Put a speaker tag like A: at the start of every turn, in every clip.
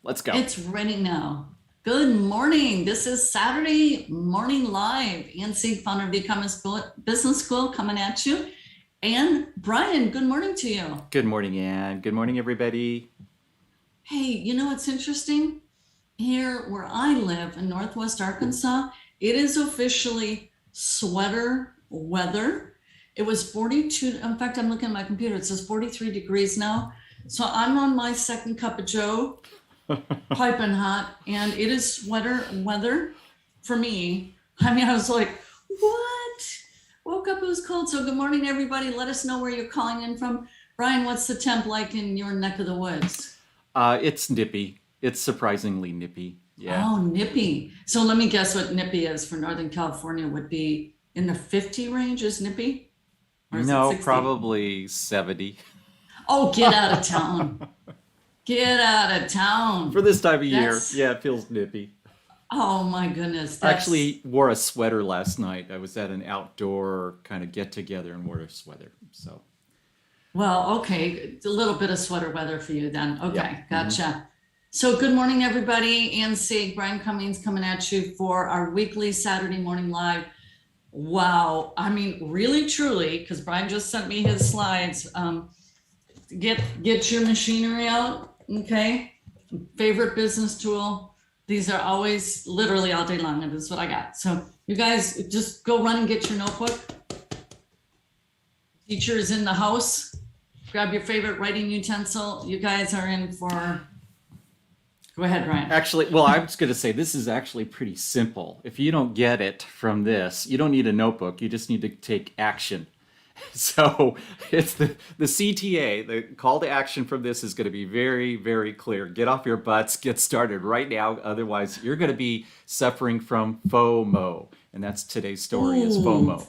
A: Let's go.
B: It's raining now. Good morning. This is Saturday Morning Live. Ann founder of the Cummings Business School, coming at you. And Brian, good morning to you.
A: Good morning, Ann. Good morning, everybody.
B: Hey, you know what's interesting? Here where I live in Northwest Arkansas, it is officially sweater weather. It was 42. In fact, I'm looking at my computer. It says 43 degrees now. So I'm on my second cup of Joe, piping hot, and it is sweater weather for me. I mean, I was like, what? Woke up, it was cold. So good morning, everybody. Let us know where you're calling in from. Brian, what's the temp like in your neck of the woods?
A: It's nippy. It's surprisingly nippy. Yeah.
B: Oh, nippy. So let me guess what nippy is for Northern California would be in the 50 range is nippy? Or is it
A: No,
B: 60?
A: probably 70
B: Oh, get out of town. Get out of town.
A: for this time of year.
B: That's,
A: Yeah, it feels nippy.
B: oh my goodness.
A: I
B: That's,
A: actually wore a sweater last night. I was at an outdoor kind of get together and wore a sweater. So,
B: well, okay. A little bit of sweater weather for you then.
A: yep.
B: Okay, gotcha. So good morning, everybody. Ann Sieg, Brian Cummings coming at you for our weekly Saturday morning live. Wow. I mean, really, truly, because Brian just sent me his slides. Get your machinery out, okay? Favorite business tool. These are always literally all day long, and this is what I got. So you guys just go run and get your notebook. Teacher is in the house. Grab your favorite writing utensil. You guys are in for, go ahead, Brian.
A: Actually, well, I was going to say this is actually pretty simple. If you don't get it from this, you don't need a notebook. You just need to take action. So it's the CTA, the call to action from this is going to be very, very clear. Get off your butts, get started right now. Otherwise, you're going to be suffering from FOMO. And that's today's story is
B: Ooh,
A: FOMO.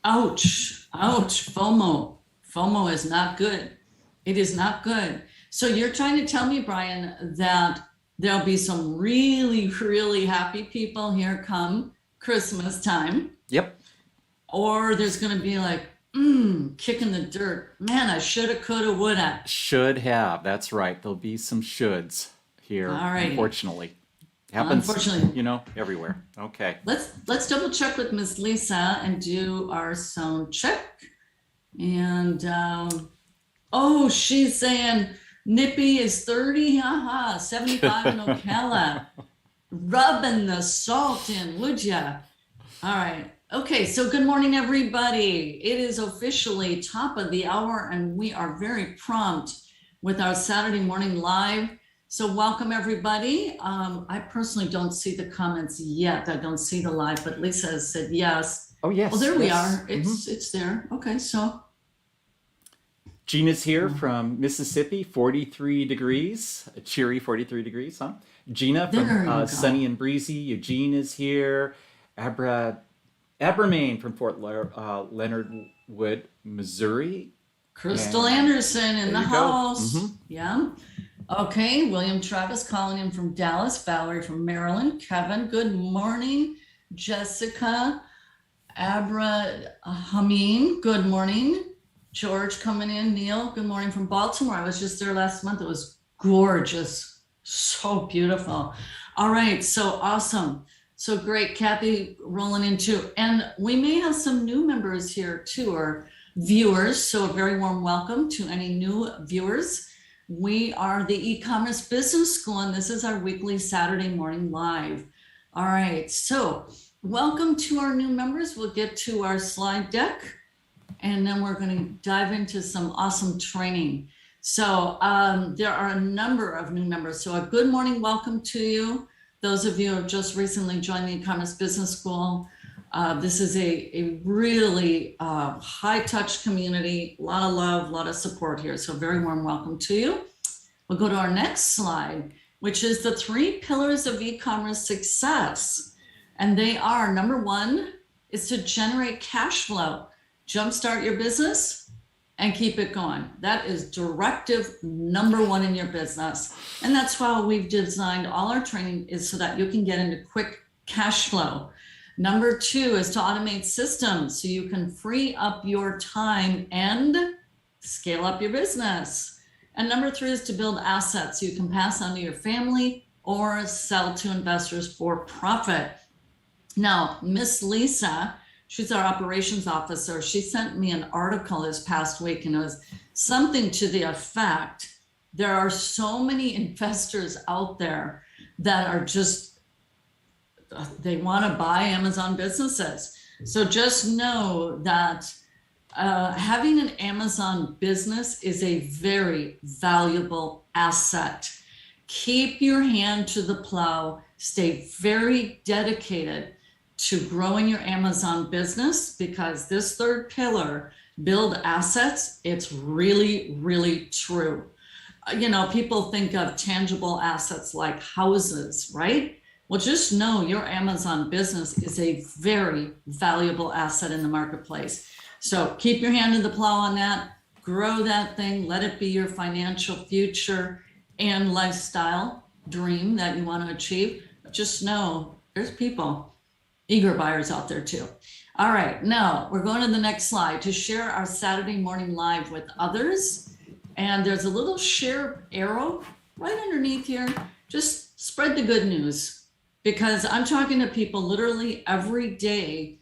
B: ouch, ouch, FOMO. FOMO is not good. It is not good. So you're trying to tell me, Brian, that there'll be some really, really happy people here come Christmas time,
A: Yep.
B: or there's going to be like, kicking the dirt. Man, I shoulda, coulda, woulda.
A: Should have. That's right. There'll be some shoulds here,
B: All righty.
A: unfortunately. Happens,
B: Unfortunately,
A: everywhere. Okay.
B: let's double check with Miss Lisa and do our sound check. And oh, she's saying Nippy is 30, haha, 75 in Ocala. Rubbing the salt in, would ya? All right. Okay, so good morning, everybody. It is officially top of the hour, and we are very prompt with our Saturday morning live. So welcome, everybody. I personally don't see the comments yet. I don't see the live, but Lisa has said yes.
A: Oh,
B: Well,
A: yes.
B: there we
A: Yes.
B: are. It's there. Okay, so
A: Gina's here from Mississippi, 43 degrees, a cheery 43 degrees, huh? Gina
B: there
A: from
B: you go.
A: sunny and breezy. Eugene is here. Abermain from Leonard Wood, Missouri.
B: Crystal
A: And
B: Anderson in
A: there
B: the
A: you go.
B: house. Yeah. Okay, William Travis calling in from Dallas, Valerie from Maryland, Kevin, good morning, Jessica, Abra Hameen, good morning, George coming in, Neil, good morning from Baltimore. I was just there last month. It was gorgeous, so beautiful. All right, so awesome. So great, Kathy rolling in too. And we may have some new members here too, or viewers. So a very warm welcome to any new viewers. We are the e-commerce business school, and this is our weekly Saturday morning live. All right, so welcome to our new members. We'll get to our slide deck, and then we're going to dive into some awesome training. So there are a number of new members. So a good morning, welcome to you. Those of you who have just recently joined the e-commerce business school. This is a really high touch community, a lot of love, a lot of support here. So very warm welcome to you. We'll go to our next slide, which is the 3 pillars of e-commerce success. And they are, number 1 is to generate cash flow, jumpstart your business and keep it going. That is directive number 1 in your business. And that's why we've designed all our training is so that you can get into quick cash flow. Number 2 is to automate systems so you can free up your time and scale up your business. And number 3 is to build assets you can pass on to your family or sell to investors for profit. Now, Miss Lisa, she's our operations officer. She sent me an article this past week, and it was something to the effect, there are so many investors out there that are just, they want to buy Amazon businesses. So just know that having an Amazon business is a very valuable asset. Keep your hand to the plow. Stay very dedicated to growing your Amazon business, because this third pillar, build assets, it's really, really true. You know, people think of tangible assets like houses, right? Well, just know your Amazon business is a very valuable asset in the marketplace. So keep your hand in the plow on that, grow that thing, let it be your financial future and lifestyle dream that you want to achieve. Just know there's people, eager buyers out there too. All right, now we're going to the next slide to share our Saturday morning live with others. And there's a little share arrow right underneath here. Just spread the good news, because I'm talking to people literally every day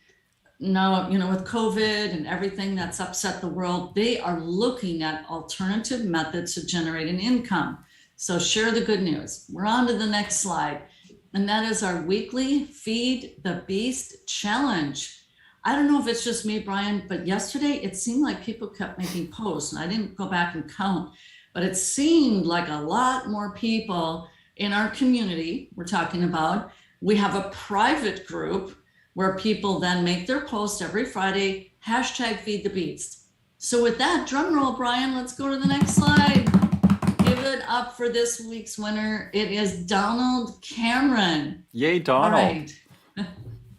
B: now, you know, with COVID and everything that's upset the world, they are looking at alternative methods to generate an income. So share the good news. We're on to the next slide. And that is our weekly Feed the Beast challenge. I don't know if it's just me, Brian, but yesterday it seemed like people kept making posts, and I didn't go back and count, but it seemed like a lot more people in our community we're talking about. We have a private group where people then make their posts every Friday, hashtag Feed the Beast. So with that, drum roll, Brian, let's go to the next slide. Give it up for this week's winner. It is Donald Cameron.
A: Yay, Donald.
B: All right.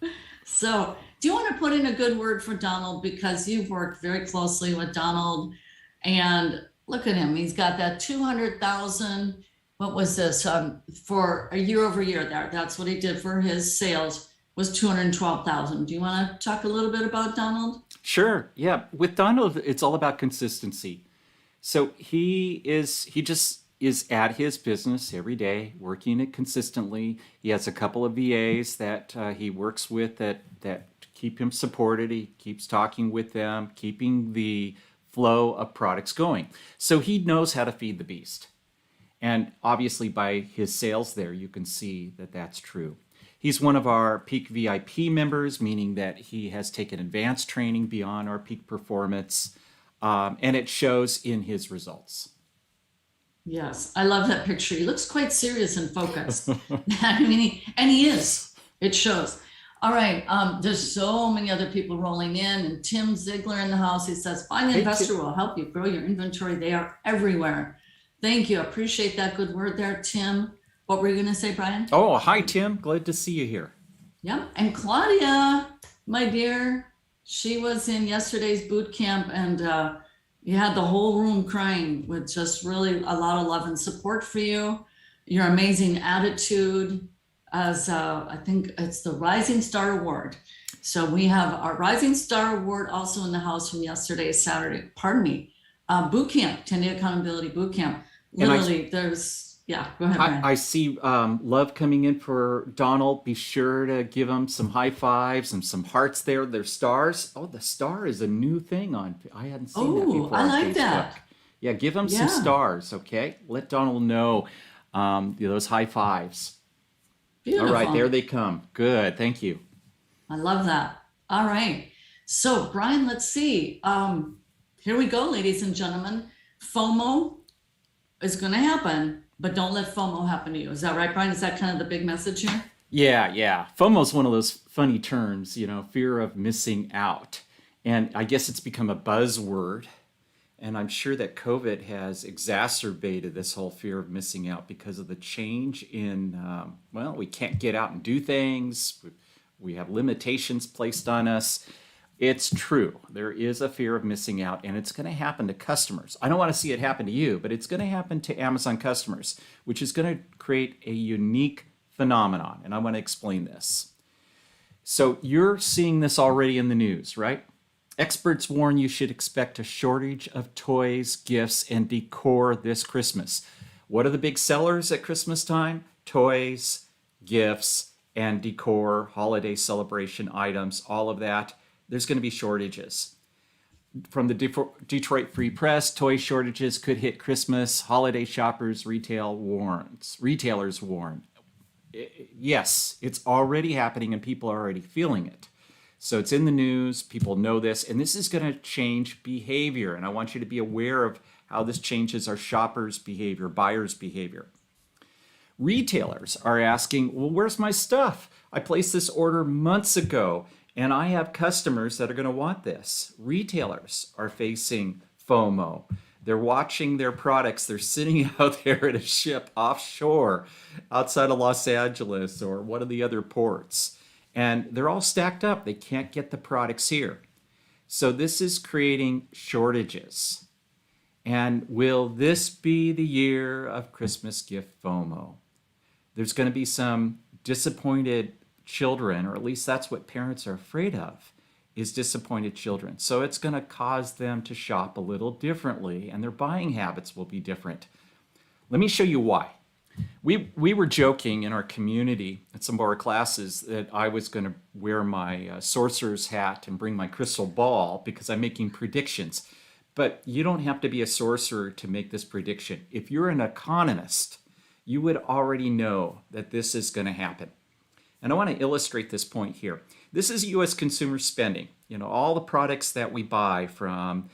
B: So do you want to put in a good word for Donald, because you've worked very closely with Donald, and look at him. He's got that 200,000. What was this? For a year over year there. That's what he did for his sales, was 212,000. Do you want to talk a little bit about Donald?
A: Sure. Yeah. With Donald, it's all about consistency. So he just is at his business every day, working it consistently. He has a couple of VAs that he works with that keep him supported. He keeps talking with them, keeping the flow of products going. So he knows how to feed the beast. And obviously by his sales there, you can see that that's true. He's one of our Peak VIP members, meaning that he has taken advanced training beyond our peak performance, and it shows in his results.
B: Yes, I love that picture. He looks quite serious and focused. I mean, he is. It shows. All right, there's so many other people rolling in, and Tim Ziegler in the house. He says, find an investor will help you grow your inventory. They are everywhere. Thank you. Appreciate that good word there, Tim. What were you going to say, Brian?
A: Oh, hi, Tim. Glad to see you here.
B: Yep. And Claudia, my dear, she was in yesterday's boot camp, and you had the whole room crying with just really a lot of love and support for you. Your amazing attitude, as I think it's the Rising Star Award. So we have our Rising Star Award also in the house from yesterday's Saturday, boot camp, 10-day accountability boot camp. Literally, yeah, go ahead, Brian.
A: I see love coming in for Donald. Be sure to give him some high fives and some hearts there. There's stars. Oh, the star is a new thing I hadn't seen that before.
B: I like
A: Facebook.
B: that.
A: Yeah, give him some stars, okay? Let Donald know those high fives.
B: Beautiful.
A: All right, there they come. Good, thank you.
B: I love that. All right. So, Brian, let's see. Here we go, ladies and gentlemen. FOMO is going to happen, but don't let FOMO happen to you. Is that right, Brian? Is that kind of the big message here?
A: Yeah. FOMO is one of those funny terms, fear of missing out. And I guess it's become a buzzword. And I'm sure that COVID has exacerbated this whole fear of missing out because of the change in, we can't get out and do things. We have limitations placed on us. It's true. There is a fear of missing out, and it's going to happen to customers. I don't want to see it happen to you, but it's going to happen to Amazon customers, which is going to create a unique phenomenon. And I want to explain this. So you're seeing this already in the news, right? Experts warn you should expect a shortage of toys, gifts, and decor this Christmas. What are the big sellers at Christmas time? Toys, gifts, and decor, holiday celebration items, all of that. There's going to be shortages. From the Detroit Free Press, toy shortages could hit Christmas. Holiday shoppers, retailers warn. Yes, it's already happening and people are already feeling it. So it's in the news, people know this, and this is going to change behavior. And I want you to be aware of how this changes our shoppers' behavior, buyers' behavior. Retailers are asking, well, where's my stuff? I placed this order months ago, and I have customers that are going to want this. Retailers are facing FOMO. They're watching their products. They're sitting out there at a ship offshore outside of Los Angeles or one of the other ports. And they're all stacked up. They can't get the products here. So this is creating shortages. And will this be the year of Christmas gift FOMO? There's going to be some disappointed children, or at least that's what parents are afraid of, is disappointed children. So it's going to cause them to shop a little differently, and their buying habits will be different. Let me show you why. We were joking in our community at some of our classes that I was going to wear my sorcerer's hat and bring my crystal ball because I'm making predictions. But you don't have to be a sorcerer to make this prediction. If you're an economist, you would already know that this is going to happen. And I want to illustrate this point here. This is U.S. consumer spending. You know, all the products that we buy, from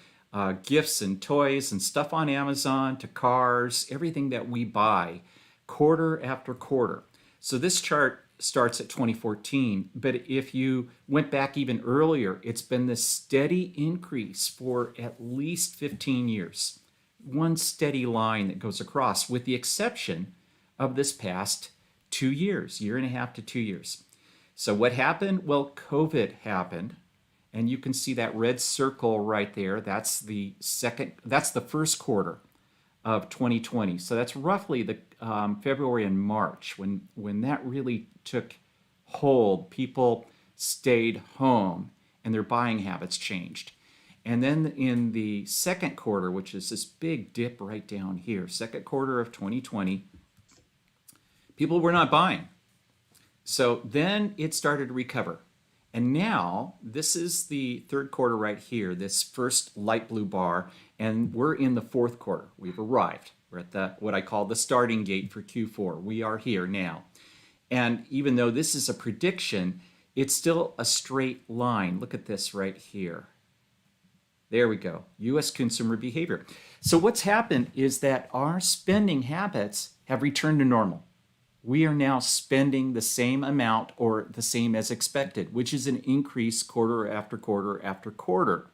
A: gifts and toys and stuff on Amazon to cars, everything that we buy quarter after quarter. So this chart starts at 2014, but if you went back even earlier, it's been this steady increase for at least 15 years. One steady line that goes across, with the exception of this past 2 years, year and a half to 2 years. So what happened? Well, COVID happened, and you can see that red circle right there. That's the first quarter of 2020. So that's roughly the February and March when that really took hold. People stayed home and their buying habits changed. And then in the second quarter, which is this big dip right down here, second quarter of 2020, people were not buying. So then it started to recover. And now this is the third quarter right here, this first light blue bar, and we're in the fourth quarter. We've arrived. We're at what I call the starting gate for Q4. We are here now. And even though this is a prediction, it's still a straight line. Look at this right here. There we go, U.S. consumer behavior. So what's happened is that our spending habits have returned to normal. We are now spending the same amount or the same as expected, which is an increase quarter after quarter after quarter.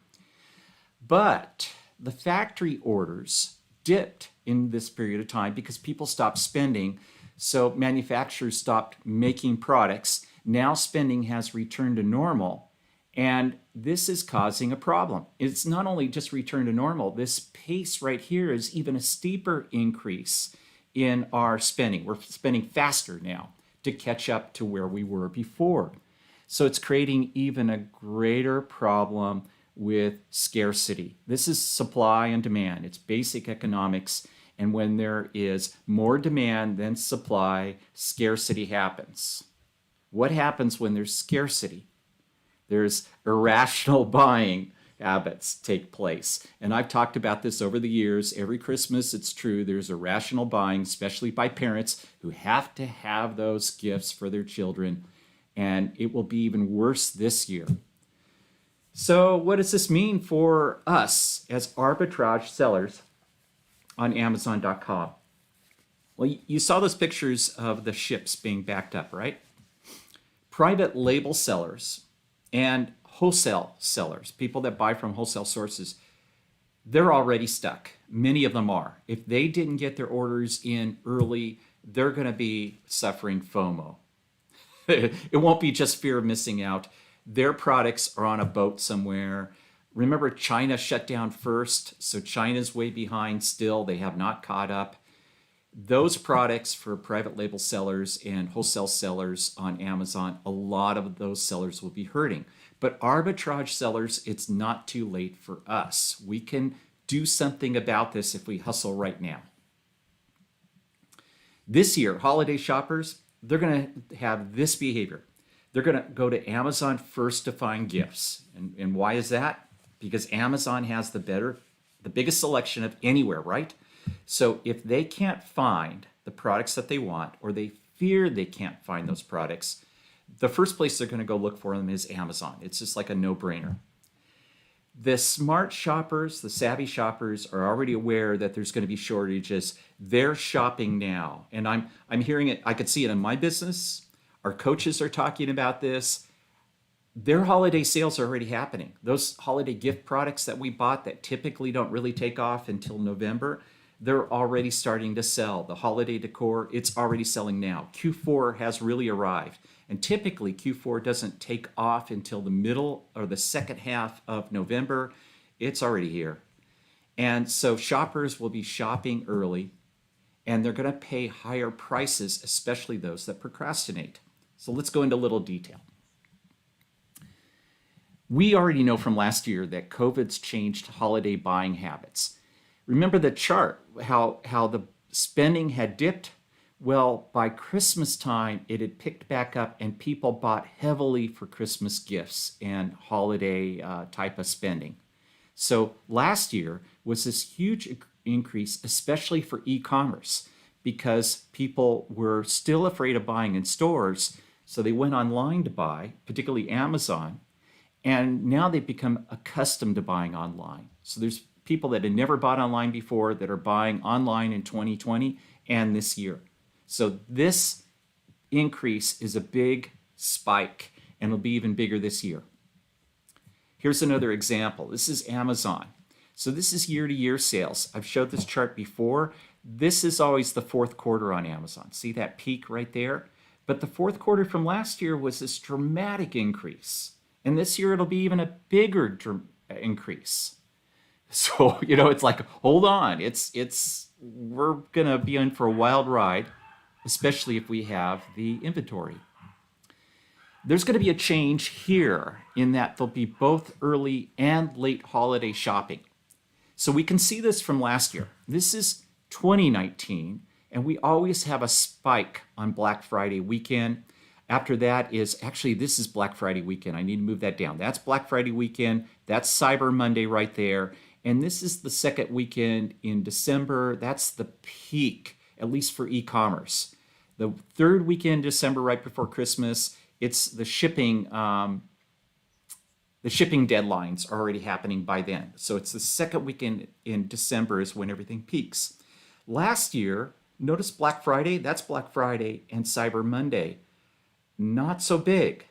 A: But the factory orders dipped in this period of time because people stopped spending. So manufacturers stopped making products. Now spending has returned to normal. And this is causing a problem. It's not only just returned to normal, this pace right here is even a steeper increase in our spending. We're spending faster now to catch up to where we were before. So it's creating even a greater problem with scarcity. This is supply and demand. It's basic economics. And when there is more demand than supply, scarcity happens. What happens when there's scarcity? There's irrational buying habits take place. And I've talked about this over the years. Every Christmas, it's true, there's irrational buying, especially by parents who have to have those gifts for their children. And it will be even worse this year. So what does this mean for us as arbitrage sellers on Amazon.com? Well, you saw those pictures of the ships being backed up, right? Private label sellers and wholesale sellers, people that buy from wholesale sources, they're already stuck. Many of them are. If they didn't get their orders in early, they're going to be suffering FOMO. It won't be just fear of missing out. Their products are on a boat somewhere. Remember, China shut down first, so China's way behind still. They have not caught up. Those products for private label sellers and wholesale sellers on Amazon, a lot of those sellers will be hurting. But arbitrage sellers, it's not too late for us. We can do something about this if we hustle right now. This year, holiday shoppers, they're going to have this behavior. They're going to go to Amazon first to find gifts. And why is that? Because Amazon has the biggest selection of anywhere, right? So if they can't find the products that they want, or they fear they can't find those products, the first place they're going to go look for them is Amazon. It's just like a no-brainer. The smart shoppers, the savvy shoppers are already aware that there's going to be shortages. They're shopping now. And I'm hearing it, I could see it in my business. Our coaches are talking about this. Their holiday sales are already happening. Those holiday gift products that we bought that typically don't really take off until November, they're already starting to sell. The holiday decor, it's already selling now. Q4 has really arrived. And typically Q4 doesn't take off until the middle or the second half of November. It's already here. And so shoppers will be shopping early, and they're going to pay higher prices, especially those that procrastinate. So let's go into a little detail. We already know from last year that COVID's changed holiday buying habits. Remember the chart, how the spending had dipped? Well, by Christmas time, it had picked back up and people bought heavily for Christmas gifts and holiday type of spending. So last year was this huge increase, especially for e-commerce, because people were still afraid of buying in stores. So they went online to buy, particularly Amazon. And now they've become accustomed to buying online. So there's people that had never bought online before that are buying online in 2020 and this year. So this increase is a big spike, and it'll be even bigger this year. Here's another example. This is Amazon. So this is year-to-year sales. I've showed this chart before. This is always the fourth quarter on Amazon. See that peak right there? But the fourth quarter from last year was this dramatic increase. And this year it'll be even a bigger increase. So, it's like, hold on. We're going to be in for a wild ride, especially if we have the inventory. There's going to be a change here in that there'll be both early and late holiday shopping. So we can see this from last year. This is 2019, and we always have a spike on Black Friday weekend. After that this is Black Friday weekend. I need to move that down. That's Black Friday weekend. That's Cyber Monday right there. And this is the second weekend in December. That's the peak, at least for e-commerce. The third weekend in December, right before Christmas, it's the shipping deadlines are already happening by then. So it's the second weekend in December is when everything peaks. Last year, notice Black Friday, that's Black Friday and Cyber Monday. Not so big.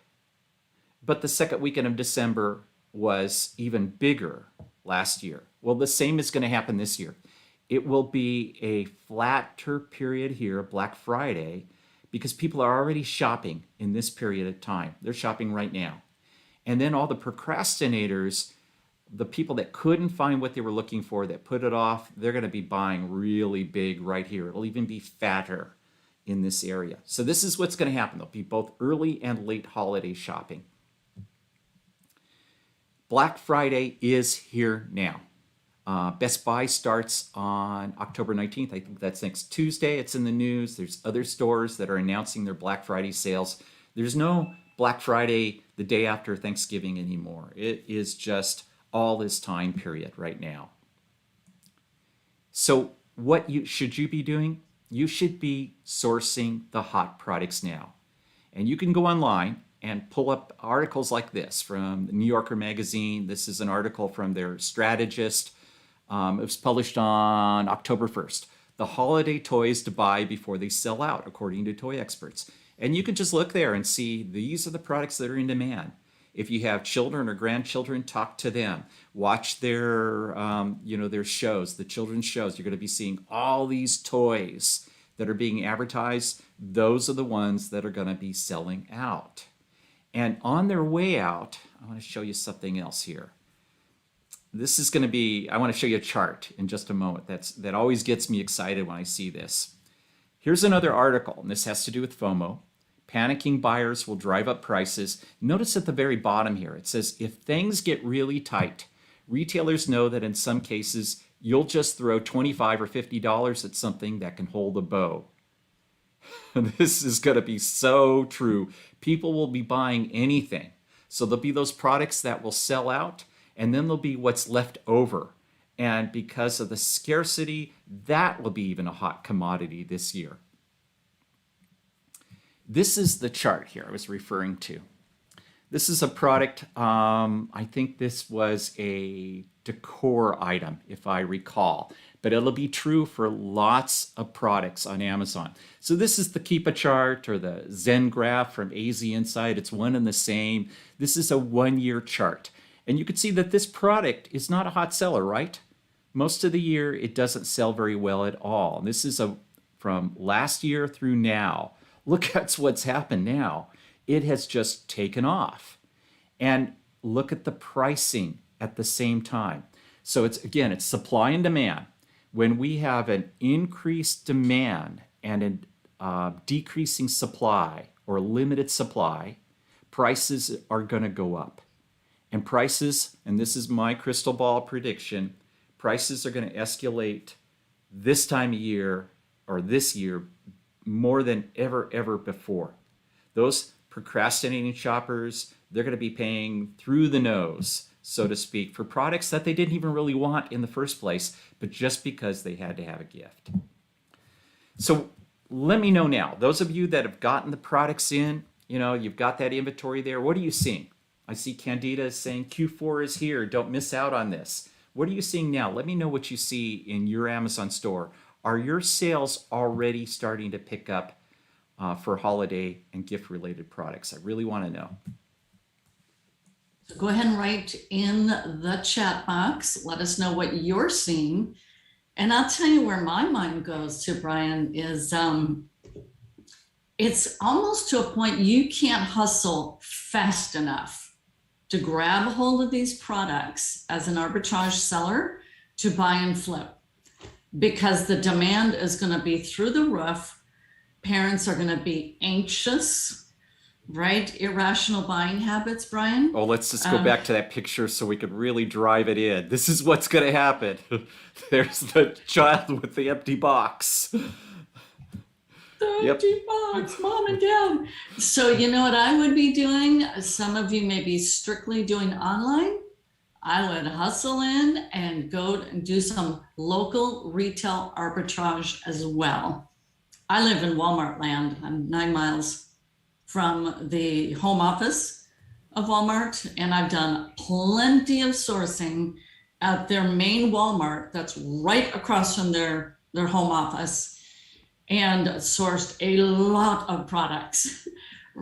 A: But the second weekend of December was even bigger last year. Well, the same is going to happen this year. It will be a flatter period here, Black Friday, because people are already shopping in this period of time. They're shopping right now. And then all the procrastinators, the people that couldn't find what they were looking for, that put it off, they're going to be buying really big right here. It'll even be fatter in this area. So this is what's going to happen. There'll be both early and late holiday shopping. Black Friday is here now. Best Buy starts on October 19th. I think that's next Tuesday. It's in the news. There's other stores that are announcing their Black Friday sales. There's no Black Friday the day after Thanksgiving anymore. It is just all this time period right now. So what should you be doing? You should be sourcing the hot products now. And you can go online and pull up articles like this from the New Yorker magazine. This is an article from their strategist. It was published on October 1st. The holiday toys to buy before they sell out, according to toy experts. And you can just look there and see these are the products that are in demand. If you have children or grandchildren, talk to them. Watch their, their shows, the children's shows. You're going to be seeing all these toys that are being advertised. Those are the ones that are going to be selling out. And on their way out, I want to show you something else here. This is going to be, I want to show you a chart in just a moment. That always gets me excited when I see this. Here's another article, and this has to do with FOMO. Panicking buyers will drive up prices. Notice at the very bottom here, it says, if things get really tight, retailers know that in some cases, you'll just throw $25 or $50 at something that can hold a bow. This is going to be so true. People will be buying anything. So there'll be those products that will sell out, and then there'll be what's left over. And because of the scarcity, that will be even a hot commodity this year. This is the chart here I was referring to. This is a product, I think this was a decor item, if I recall, but it'll be true for lots of products on Amazon. So this is the Keepa chart or the Zen graph from AZ Insight. It's one and the same. This is a 1-year chart. And you can see that this product is not a hot seller, right? Most of the year, it doesn't sell very well at all. This is from last year through now. Look at what's happened now. It has just taken off. And look at the pricing at the same time. So it's supply and demand. When we have an increased demand and a decreasing supply or limited supply, prices are going to go up. And prices, and this is my crystal ball prediction, prices are going to escalate this time of year or this year more than ever before. Those procrastinating shoppers, they're going to be paying through the nose, so to speak, for products that they didn't even really want in the first place, but just because they had to have a gift. So let me know now, those of you that have gotten the products in, you've got that inventory there, what are you seeing? I see Candida saying Q4 is here, don't miss out on this. What are you seeing now? Let me know what you see in your Amazon store. Are your sales already starting to pick up for holiday and gift-related products? I really want to know.
B: So go ahead and write in the chat box. Let us know what you're seeing. And I'll tell you where my mind goes to, Brian, is it's almost to a point you can't hustle fast enough to grab a hold of these products as an arbitrage seller to buy and flip, because the demand is going to be through the roof. Parents are going to be anxious, right? Irrational buying habits, Brian.
A: Oh, let's just go back to that picture so we could really drive it in. This is what's going to happen. There's the child with the empty box.
B: The empty box, mom and dad. So you know what I would be doing? Some of you may be strictly doing online. I would hustle in and go and do some local retail arbitrage as well. I live in Walmart land. I'm 9 miles from the home office of Walmart, and I've done plenty of sourcing at their main Walmart that's right across from their home office, and sourced a lot of products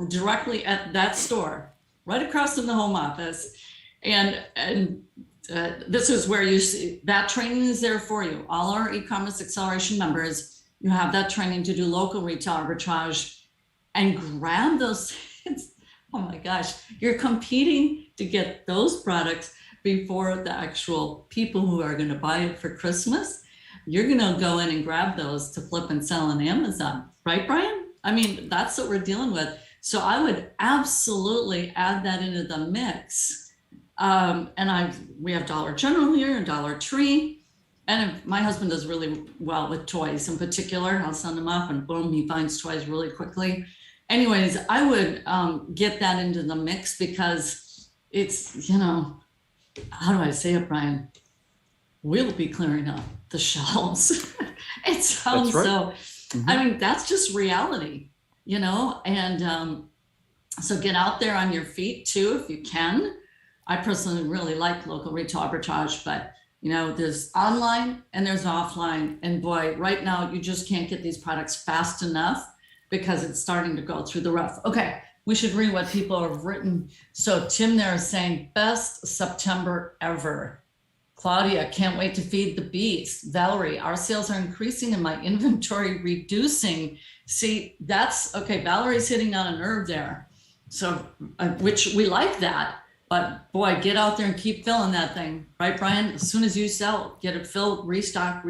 B: directly at that store, right across from the home office. And this is where you see that training is there for you. All our e-commerce acceleration members, you have that training to do local retail arbitrage and grab those. Oh my gosh, you're competing to get those products before the actual people who are going to buy it for Christmas. You're going to go in and grab those to flip and sell on Amazon, right, Brian? I mean, that's what we're dealing with. So I would absolutely add that into the mix. We have Dollar General here and Dollar Tree. And if my husband does really well with toys in particular, I'll send him off and boom, he finds toys really quickly. Anyways, I would get that into the mix because it's, how do I say it, Brian? We'll be clearing up the shelves. It sounds
A: right.
B: so, I mean, that's just reality, and so get out there on your feet too, if you can. I personally really like local retail arbitrage, but there's online and there's offline. And boy, right now you just can't get these products fast enough because it's starting to go through the roof. Okay, we should read what people have written. So Tim there is saying, best September ever. Claudia, can't wait to feed the beast. Valerie, our sales are increasing and my inventory reducing. See, that's okay. Valerie's hitting on a nerve there. So, which we like that, but boy, get out there and keep filling that thing, right, Brian? As soon as you sell, get it filled, restock.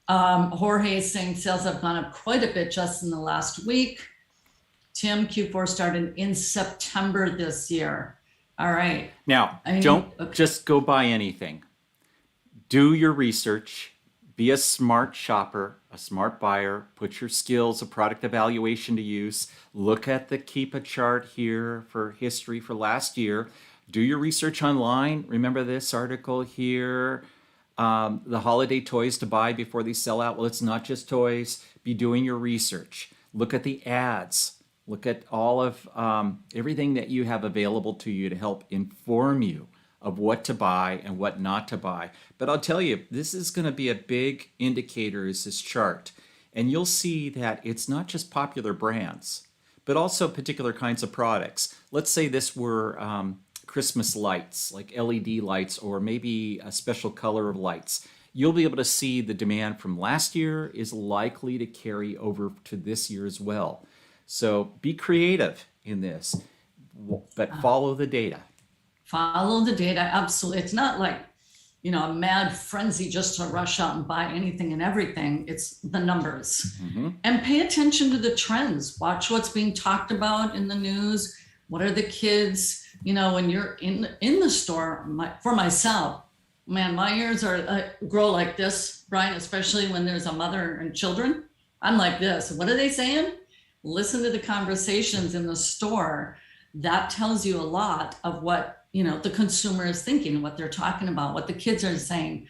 B: Jorge is saying sales have gone up quite a bit just in the last week. Tim, Q4 started in September this year. All right.
A: Now,
B: I mean,
A: don't
B: okay.
A: just go buy anything. Do your research. Be a smart shopper, a smart buyer. Put your skills of product evaluation to use. Look at the Keep a chart here for history for last year. Do your research online. Remember this article here, the holiday toys to buy before they sell out. Well, it's not just toys. Be doing your research. Look at the ads. Look at all of everything that you have available to you to help inform you of what to buy and what not to buy. But I'll tell you, this is going to be a big indicator, is this chart. And you'll see that it's not just popular brands, but also particular kinds of products. Let's say this were Christmas lights, like LED lights, or maybe a special color of lights. You'll be able to see the demand from last year is likely to carry over to this year as well. So be creative in this, but follow the data.
B: Follow the data. Absolutely. It's not like, a mad frenzy just to rush out and buy anything and everything. It's the numbers. And pay attention to the trends. Watch what's being talked about in the news. What are the kids, when you're in the store, for myself, man, my ears are grow like this, Brian, especially when there's a mother and children. I'm like this. What are they saying? Listen to the conversations in the store. That tells you a lot of what the consumer is thinking, what they're talking about, what the kids are saying.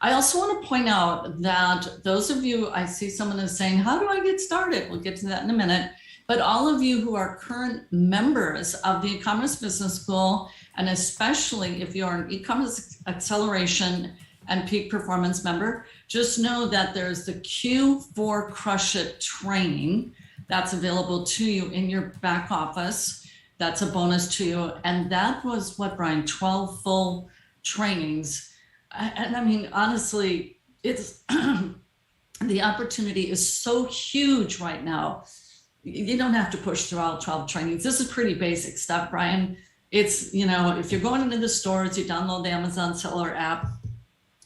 B: I also want to point out that those of you, I see someone is saying, how do I get started? We'll get to that in a minute. But all of you who are current members of the e-commerce business school, and especially if you're an e-commerce acceleration and peak performance member, just know that there's the Q4 Crush It training that's available to you in your back office. That's a bonus to you. And that was what, Brian, 12 full trainings. And I mean, honestly, it's the opportunity is so huge right now. You don't have to push through all 12 trainings. This is pretty basic stuff, Brian. It's, if you're going into the stores, you download the Amazon Seller app,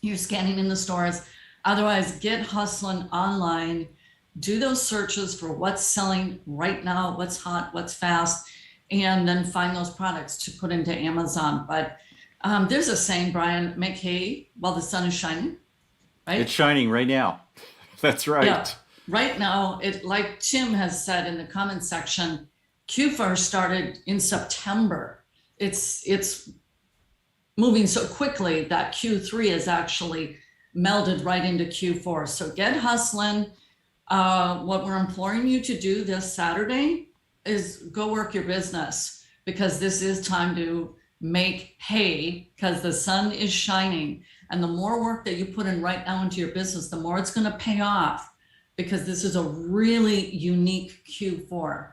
B: you're scanning in the stores. Otherwise, get hustling online, do those searches for what's selling right now, what's hot, what's fast, and then find those products to put into Amazon. But there's a saying, Brian, make hay while the sun is shining, right?
A: It's shining right now. That's right.
B: Yeah. Right now, like Tim has said in the comment section, Q4 started in September. It's moving so quickly that Q3 is actually melded right into Q4. So get hustling. What we're imploring you to do this Saturday is go work your business, because this is time to make hay, because the sun is shining. And the more work that you put in right now into your business, the more it's going to pay off, because this is a really unique Q4.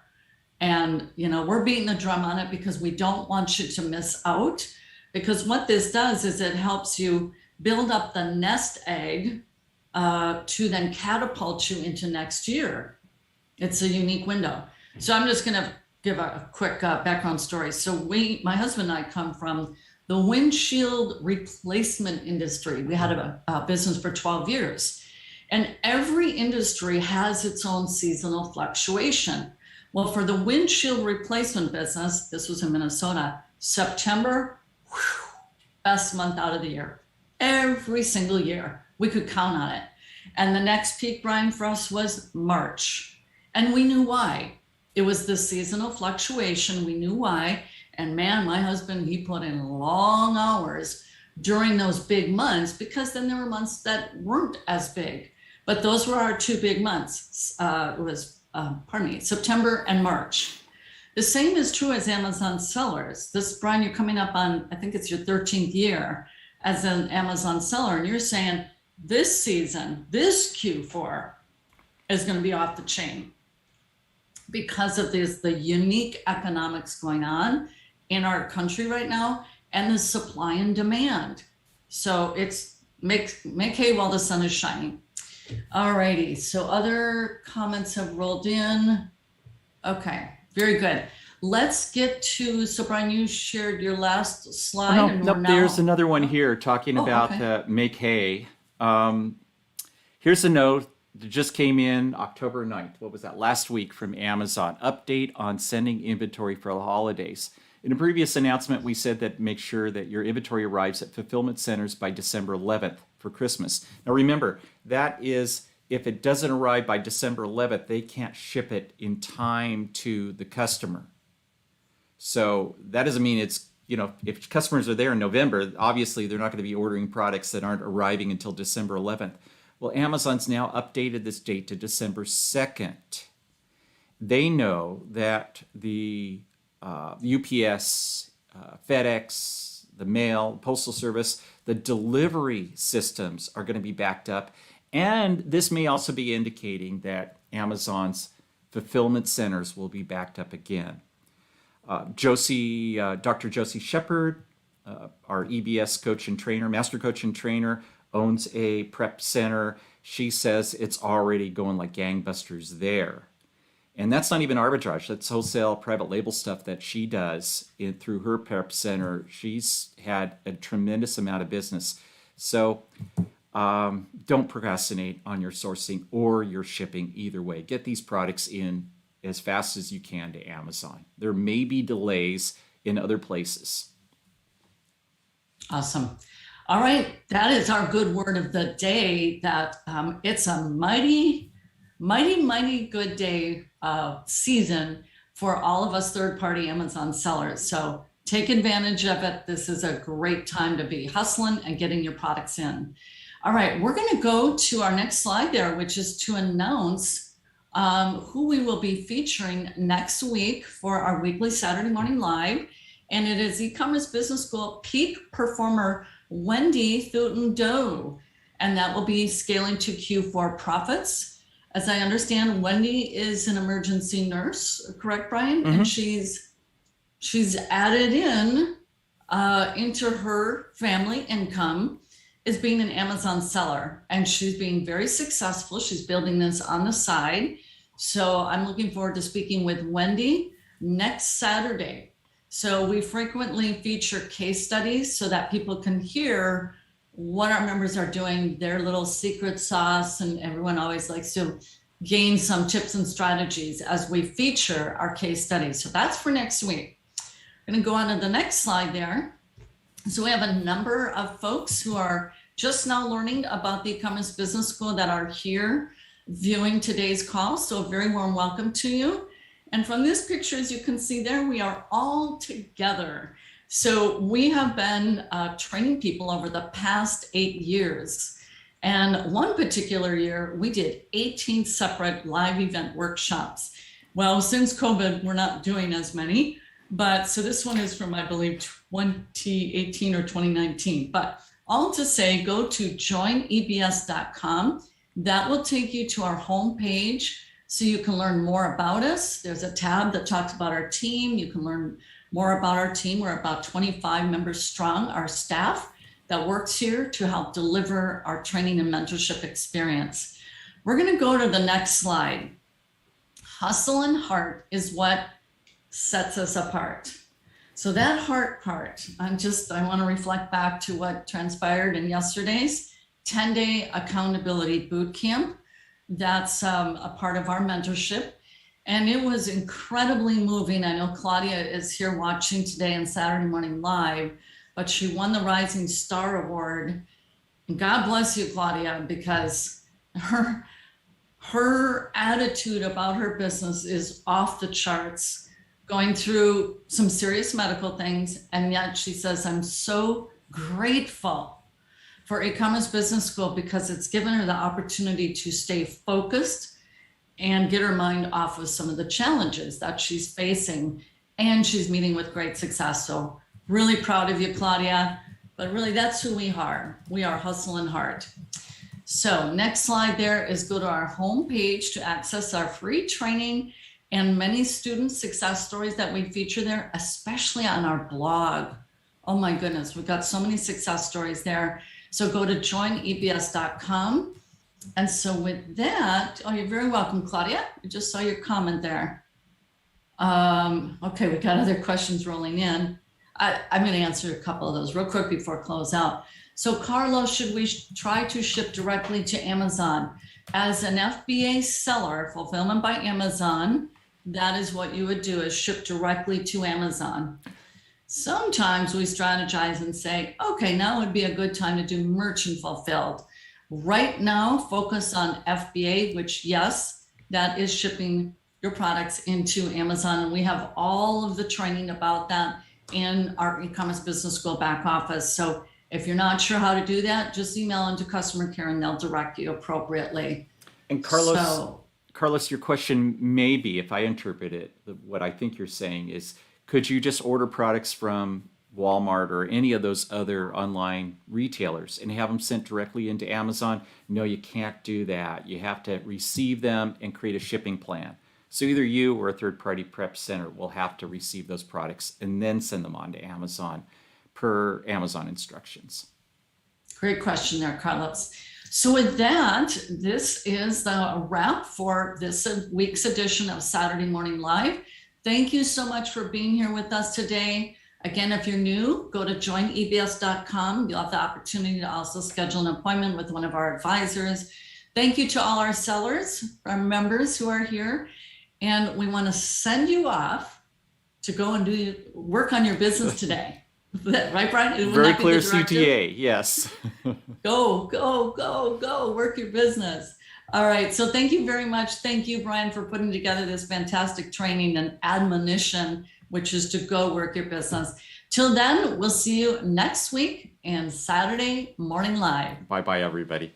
B: And, we're beating the drum on it because we don't want you to miss out, because what this does is it helps you build up the nest egg to then catapult you into next year. It's a unique window. So I'm just going to give a quick background story. So my husband and I come from the windshield replacement industry. We had a business for 12 years, and every industry has its own seasonal fluctuation. Well, for the windshield replacement business, this was in Minnesota, September, best month out of the year. Every single year, we could count on it. And the next peak, Brian, for us was March. And we knew why. It was the seasonal fluctuation. We knew why. And man, my husband, he put in long hours during those big months, because then there were months that weren't as big. But those were our two big months. It was, September and March. The same is true as Amazon sellers. This, Brian, you're coming up on, I think it's your 13th year as an Amazon seller. And you're saying this season, this Q4 is going to be off the chain, because of the unique economics going on in our country right now, and the supply and demand. So it's make hay while the sun is shining. All righty, so other comments have rolled in. Okay, very good. Let's get to, so Brian, you shared your last slide.
A: Oh,
B: and
A: no,
B: we're
A: nope,
B: now,
A: there's another one here talking about
B: okay.
A: make hay. Here's a note. It just came in October 9th. What was that? Last week from Amazon. Update on sending inventory for the holidays. In a previous announcement, we said that make sure that your inventory arrives at fulfillment centers by December 11th for Christmas. Now remember, that is, if it doesn't arrive by December 11th, they can't ship it in time to the customer. So that doesn't mean it's, if customers are there in November, obviously they're not going to be ordering products that aren't arriving until December 11th. Well, Amazon's now updated this date to December 2nd. They know that the UPS, FedEx, the mail, postal service, the delivery systems are going to be backed up. And this may also be indicating that Amazon's fulfillment centers will be backed up again. Dr. Josie Shepard, our EBS coach and trainer, master coach and trainer, owns a prep center. She says it's already going like gangbusters there. And that's not even arbitrage. That's wholesale private label stuff that she does through her prep center. She's had a tremendous amount of business. So don't procrastinate on your sourcing or your shipping either way. Get these products in as fast as you can to Amazon. There may be delays in other places.
B: Awesome. All right, that is our good word of the day, that it's a mighty, mighty, mighty good day season for all of us third-party Amazon sellers. So take advantage of it. This is a great time to be hustling and getting your products in. All right, we're going to go to our next slide there, which is to announce who we will be featuring next week for our weekly Saturday morning live. And it is e-commerce business school peak performer Wendy Thuten-Do, and that will be scaling to Q4 profits. As I understand, Wendy is an emergency nurse, correct, Brian? Mm-hmm. And she's added in into her family income is being an Amazon seller, and she's being very successful. She's building this on the side. So I'm looking forward to speaking with Wendy next Saturday. So we frequently feature case studies so that people can hear what our members are doing, their little secret sauce, and everyone always likes to gain some tips and strategies as we feature our case studies. So that's for next week. I'm going to go on to the next slide there. So we have a number of folks who are just now learning about the e-commerce business school that are here viewing today's call. So a very warm welcome to you. And from this picture, as you can see there, we are all together. So we have been training people over the past 8 years. And one particular year, we did 18 separate live event workshops. Well, since COVID, we're not doing as many. But so this one is from, I believe, 2018 or 2019. But all to say, go to joinebs.com. That will take you to our homepage so you can learn more about us. There's a tab that talks about our team. You can learn more about our team. We're about 25 members strong, our staff that works here to help deliver our training and mentorship experience. We're going to go to the next slide. Hustle and heart is what sets us apart. So that heart part, I want to reflect back to what transpired in yesterday's 10-day accountability boot camp. That's a part of our mentorship. And it was incredibly moving. I know Claudia is here watching today on Saturday Morning Live, but she won the Rising Star Award. And God bless you, Claudia, because her attitude about her business is off the charts, going through some serious medical things. And yet she says, I'm so grateful for e-commerce business school because it's given her the opportunity to stay focused and get her mind off of some of the challenges that she's facing. And she's meeting with great success. So really proud of you, Claudia, but really that's who we are. We are hustle and heart. So next slide there is go to our homepage to access our free training and many student success stories that we feature there, especially on our blog. Oh my goodness, we've got so many success stories there. So go to joinebs.com. And so with that, oh, you're very welcome, Claudia. I just saw your comment there. Okay, we got other questions rolling in. I'm going to answer a couple of those real quick before close out. So Carlos, should we try to ship directly to Amazon? As an FBA seller, fulfillment by Amazon, that is what you would do, is ship directly to Amazon. Sometimes we strategize and say, okay, now would be a good time to do merchant fulfilled. Right now, focus on FBA, which yes, that is shipping your products into Amazon. And we have all of the training about that in our e-commerce business school back office. So if you're not sure how to do that, just email into customer care and they'll direct you appropriately.
A: And Carlos, your question may be, if I interpret it, what I think you're saying is, could you just order products from Walmart or any of those other online retailers and have them sent directly into Amazon? No, you can't do that. You have to receive them and create a shipping plan. So either you or a third-party prep center will have to receive those products and then send them on to Amazon per Amazon instructions.
B: Great question there, Carlos. So with that, this is the wrap for this week's edition of Saturday Morning Live. Thank you so much for being here with us today. Again, if you're new, go to joinebs.com. You'll have the opportunity to also schedule an appointment with one of our advisors. Thank you to all our sellers, our members who are here. And we want to send you off to go and do work on your business today. Right, Brian?
A: Very clear CTA, yes.
B: Go, go, go, go, work your business. All right, so thank you very much. Thank you, Brian, for putting together this fantastic training and admonition, which is to go work your business. Till then, we'll see you next week and Saturday Morning Live.
A: Bye-bye, everybody.